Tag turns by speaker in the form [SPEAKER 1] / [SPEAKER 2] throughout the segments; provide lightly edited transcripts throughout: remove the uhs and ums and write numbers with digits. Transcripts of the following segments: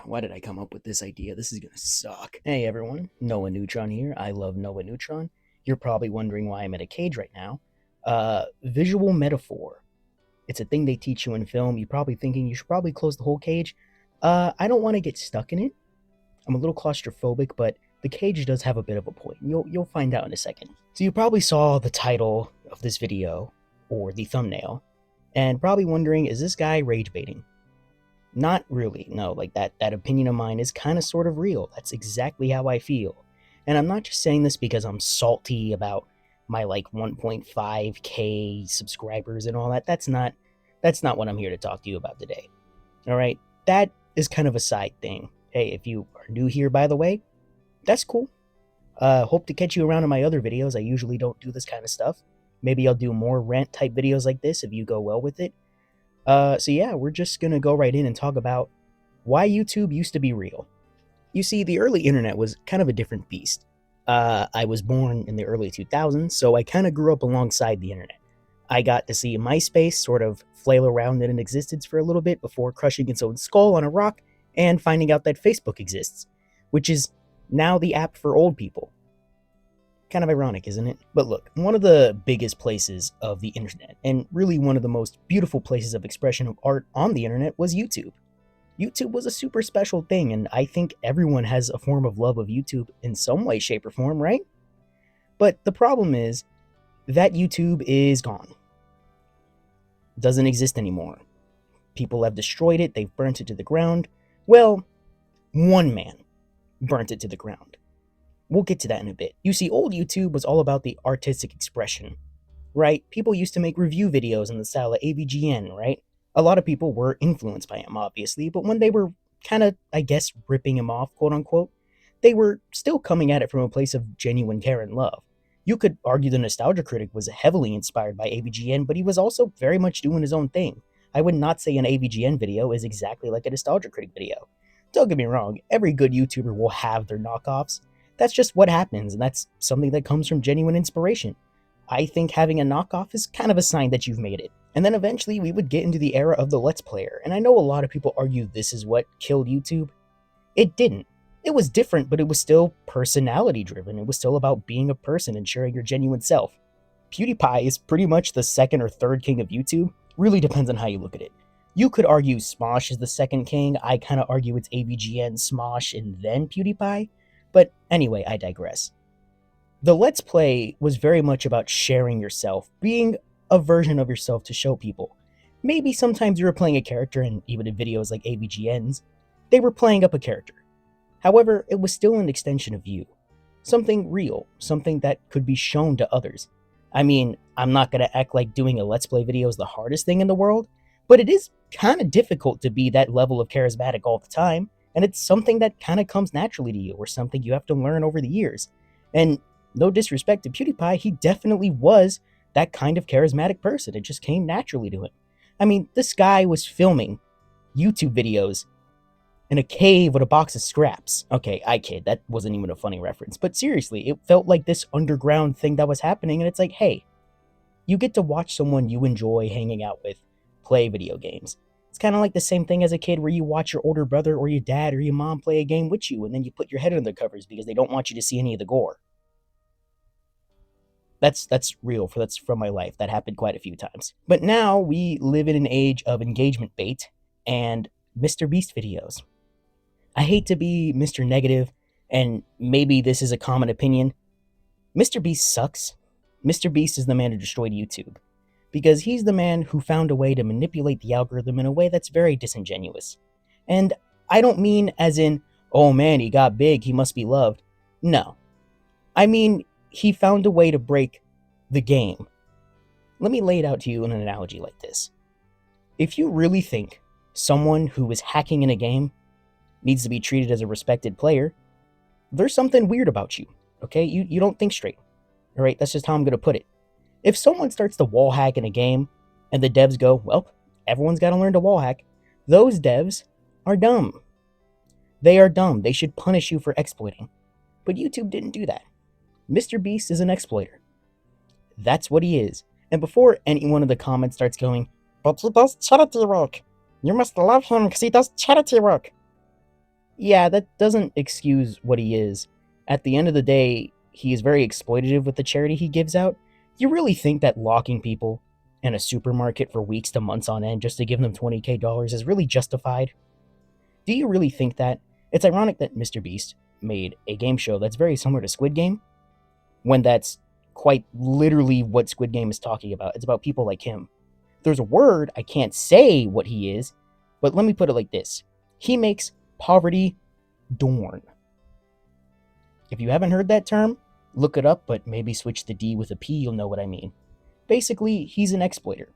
[SPEAKER 1] Why did I come up with this idea? This is gonna suck. Hey everyone, Noah Neutron here. I love Noah Neutron. You're probably wondering why I'm in a cage right now. Visual metaphor. It's a thing they teach you in film. You're probably thinking you should probably close the whole cage. I don't want to get stuck in it. I'm a little claustrophobic, but the cage does have a bit of a point. You'll find out in a second. So you probably saw the title of this video, or the thumbnail, and probably wondering, is this guy rage baiting? Not really, no, like that opinion of mine is kind of sort of real. That's exactly how I feel. And I'm not just saying this because I'm salty about my like 1.5k subscribers and all that. That's not what I'm here to talk to you about today. All right? That is kind of a side thing. Hey, if you are new here by the way, that's cool. Hope to catch you around in my other videos. I usually don't do this kind of stuff. Maybe I'll do more rant type videos like this if you go well with it. So yeah, we're just gonna go right in and talk about why YouTube used to be real. You see, the early internet was kind of a different beast. I was born in the early 2000s, so I kind of grew up alongside the internet. I got to see MySpace sort of flail around in existence for a little bit before crushing its own skull on a rock and finding out that Facebook exists, which is now the app for old people. Kind of ironic, isn't it? But look, one of the biggest places of the internet, and really one of the most beautiful places of expression of art on the internet, was YouTube. YouTube was a super special thing, and I think everyone has a form of love of YouTube in some way, shape, or form, right? But the problem is that YouTube is gone. It doesn't exist anymore. People have destroyed it, they've burnt it to the ground. Well, one man burnt it to the ground. We'll get to that in a bit. You see, old YouTube was all about the artistic expression, right? People used to make review videos in the style of AVGN, right? A lot of people were influenced by him, obviously, but when they were kind of, I guess, ripping him off, quote unquote, they were still coming at it from a place of genuine care and love. You could argue the Nostalgia Critic was heavily inspired by AVGN, but he was also very much doing his own thing. I would not say an AVGN video is exactly like a Nostalgia Critic video. Don't get me wrong, every good YouTuber will have their knockoffs. That's just what happens, and that's something that comes from genuine inspiration. I think having a knockoff is kind of a sign that you've made it. And then eventually we would get into the era of the Let's Player, and I know a lot of people argue this is what killed YouTube. It didn't. It was different, but it was still personality driven. It was still about being a person and sharing your genuine self. PewDiePie is pretty much the second or third king of YouTube. Really depends on how you look at it. You could argue Smosh is the second king. I kind of argue it's AVGN, Smosh, and then PewDiePie. But anyway, I digress. The Let's Play was very much about sharing yourself, being a version of yourself to show people. Maybe sometimes you were playing a character, and even in videos like AVGN's, they were playing up a character. However, it was still an extension of you. Something real, something that could be shown to others. I mean, I'm not going to act like doing a Let's Play video is the hardest thing in the world, but it is kind of difficult to be that level of charismatic all the time. And it's something that kind of comes naturally to you, or something you have to learn over the years. And no disrespect to PewDiePie, he definitely was that kind of charismatic person. It just came naturally to him. I mean, this guy was filming YouTube videos in a cave with a box of scraps. Okay, I kid, that wasn't even a funny reference. But seriously, it felt like this underground thing that was happening, and it's like, hey, you get to watch someone you enjoy hanging out with play video games. It's kind of like the same thing as a kid where you watch your older brother or your dad or your mom play a game with you, and then you put your head under the covers because they don't want you to see any of the gore. That's real. That's from my life. That happened quite a few times. But now we live in an age of engagement bait and MrBeast videos. I hate to be Mr. Negative, and maybe this is a common opinion. MrBeast sucks. MrBeast is the man who destroyed YouTube, because he's the man who found a way to manipulate the algorithm in a way that's very disingenuous. And I don't mean as in, oh man, he got big, he must be loved. No. I mean, he found a way to break the game. Let me lay it out to you in an analogy like this. If you really think someone who is hacking in a game needs to be treated as a respected player, there's something weird about you, okay? You don't think straight, all right? That's just how I'm going to put it. If someone starts to wall hack in a game and the devs go, well, everyone's got to learn to wall hack, those devs are dumb. They are dumb. They should punish you for exploiting. But YouTube didn't do that. MrBeast is an exploiter. That's what he is. And before anyone in the comments starts going, but he does charity work. You must love him because he does charity work. yeah, that doesn't excuse what he is. At the end of the day, he is very exploitative with the charity he gives out. You really think that locking people in a supermarket for weeks to months on end just to give them $20K is really justified? Do you really think that? It's ironic that MrBeast made a game show that's very similar to Squid Game, when that's quite literally what Squid Game is talking about. It's about people like him. There's a word, I can't say what he is, but let me put it like this. He makes poverty dorn. If you haven't heard that term, look it up, but maybe switch the D with a P, you'll know what I mean. Basically, he's an exploiter.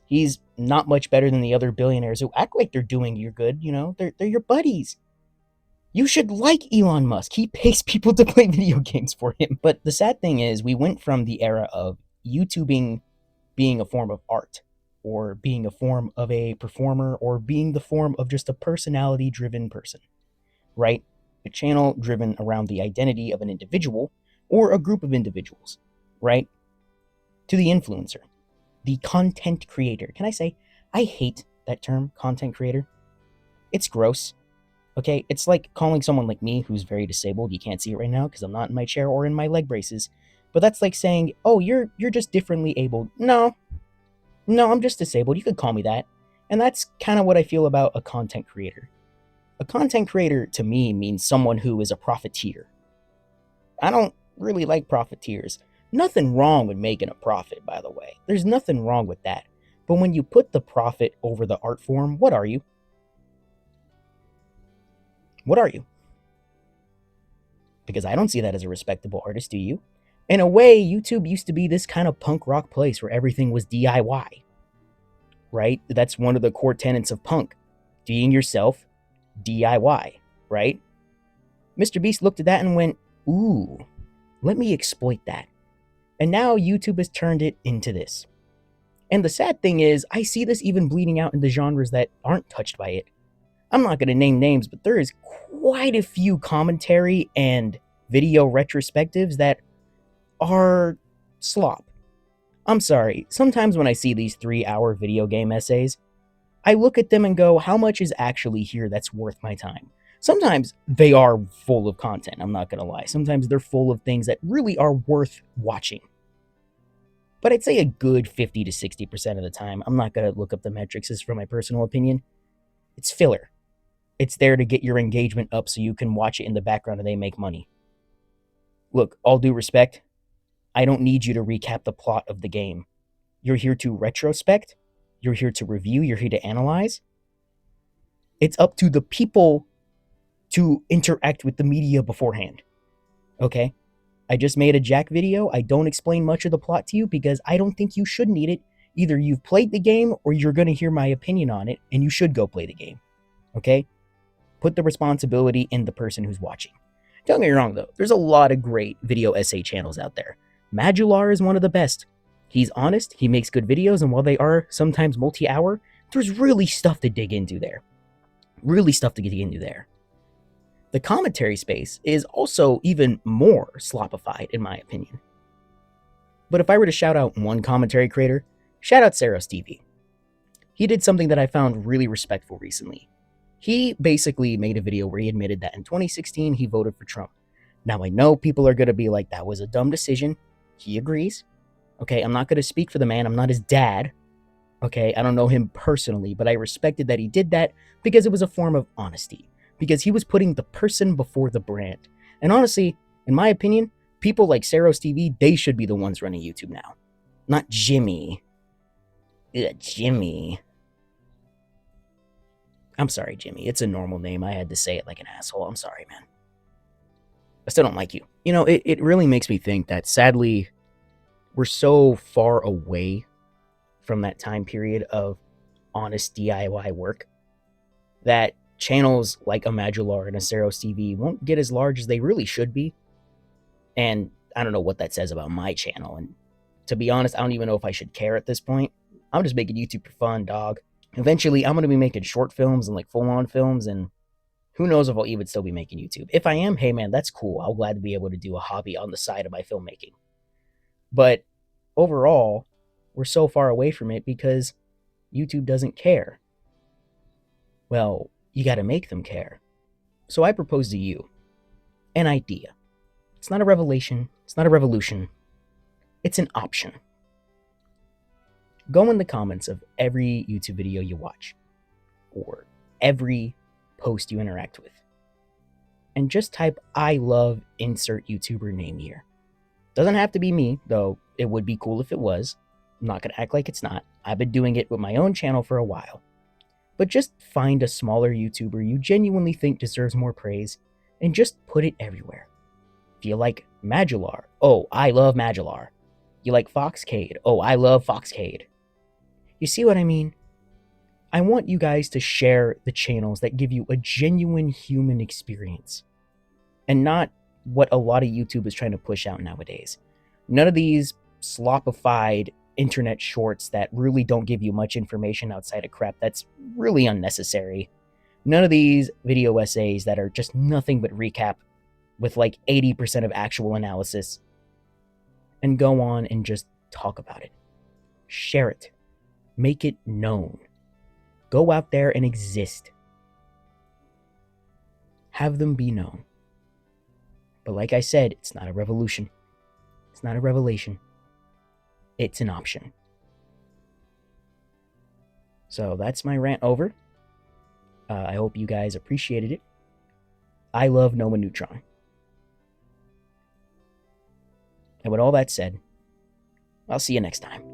[SPEAKER 1] He's not much better than the other billionaires who act like they're doing you good, they're your buddies. You should like Elon Musk. He pays people to play video games for him. But the sad thing is, we went from the era of YouTubing being a form of art, or being a form of a performer, or being the form of just a personality driven person, right? A channel driven around the identity of an individual or a group of individuals, right? To the influencer, the content creator. Can I say, I hate that term, content creator. It's gross. Okay, it's like calling someone like me who's very disabled. You can't see it right now because I'm not in my chair or in my leg braces. But that's like saying, "Oh, you're just differently abled." No, I'm just disabled. You could call me that. And that's kind of what I feel about a content creator. A content creator to me means someone who is a profiteer. I don't really like profiteers. Nothing wrong with making a profit, by the way. There's nothing wrong with that. But when you put the profit over the art form, what are you? What are you? Because I don't see that as a respectable artist, do you? In a way, YouTube used to be this kind of punk rock place where everything was DIY, right? That's one of the core tenets of punk. Being yourself, DIY, right? MrBeast looked at that and went, ooh, let me exploit that. And now YouTube has turned it into this. And the sad thing is, I see this even bleeding out into genres that aren't touched by it. I'm not going to name names, but there is quite a few commentary and video retrospectives that are slop. I'm sorry, sometimes when I see these 3-hour video game essays, I look at them and go, how much is actually here that's worth my time? Sometimes they are full of content, I'm not going to lie. Sometimes they're full of things that really are worth watching. But I'd say a good 50 to 60% of the time, I'm not going to look up the metrics, this is from my personal opinion, it's filler. It's there to get your engagement up so you can watch it in the background and they make money. Look, all due respect, I don't need you to recap the plot of the game. You're here to retrospect, you're here to review, you're here to analyze. It's up to the people to interact with the media beforehand. Okay? I just made a Jack video. I don't explain much of the plot to you because I don't think you should need it. Either you've played the game or you're going to hear my opinion on it and you should go play the game. Okay? Put the responsibility in the person who's watching. Don't get me wrong, though. There's a lot of great video essay channels out there. Majular is one of the best. He's honest, he makes good videos, and while they are sometimes multi-hour, there's really stuff to dig into there. Really stuff to get into there. The commentary space is also even more sloppified, in my opinion. But if I were to shout out one commentary creator, shout out cerostv. He did something that I found really respectful recently. He basically made a video where he admitted that in 2016 he voted for Trump. Now I know people are going to be like, that was a dumb decision. He agrees. Okay, I'm not going to speak for the man. I'm not his dad. Okay, I don't know him personally, but I respected that he did that because it was a form of honesty. Because he was putting the person before the brand. And honestly, in my opinion, people like cerostv, they should be the ones running YouTube now. Not Jimmy. Jimmy. I'm sorry, Jimmy. It's a normal name. I had to say it like an asshole. I'm sorry, man. I still don't like you. You know, it really makes me think that, sadly, we're so far away from that time period of honest DIY work that channels like a Majular and a cerostv won't get as large as they really should be. And I don't know what that says about my channel. And to be honest, I don't even know if I should care at this point. I'm just making YouTube for fun, dog. Eventually, I'm going to be making short films and like full-on films, and who knows if I'll even still be making YouTube. If I am, hey man, that's cool. I'll glad to be able to do a hobby on the side of my filmmaking. But overall, we're so far away from it because YouTube doesn't care. Well, you got to make them care. So I propose to you an idea. It's not a revelation, it's not a revolution, it's an option. Go in the comments of every YouTube video you watch, or every post you interact with, and just type "I love insert YouTuber name here." Doesn't have to be me, though it would be cool if it was. I'm not gonna act like it's not. I've been doing it with my own channel for a while. But just find a smaller YouTuber you genuinely think deserves more praise, and just put it everywhere. If you like Madular, oh, I love Madular. You like Foxcade, oh, I love Foxcade. You see what I mean? I want you guys to share the channels that give you a genuine human experience, and not what a lot of YouTube is trying to push out nowadays. None of these sloppified internet shorts that really don't give you much information outside of crap that's really unnecessary. None of these video essays that are just nothing but recap with like 80% of actual analysis. And go on and just talk about it. Share it. Make it known. Go out there and exist. Have them be known. But like I said, it's not a revolution. It's not a revelation. It's an option. So that's my rant over. I hope you guys appreciated it. I love Noah Neutron. And with all that said, I'll see you next time.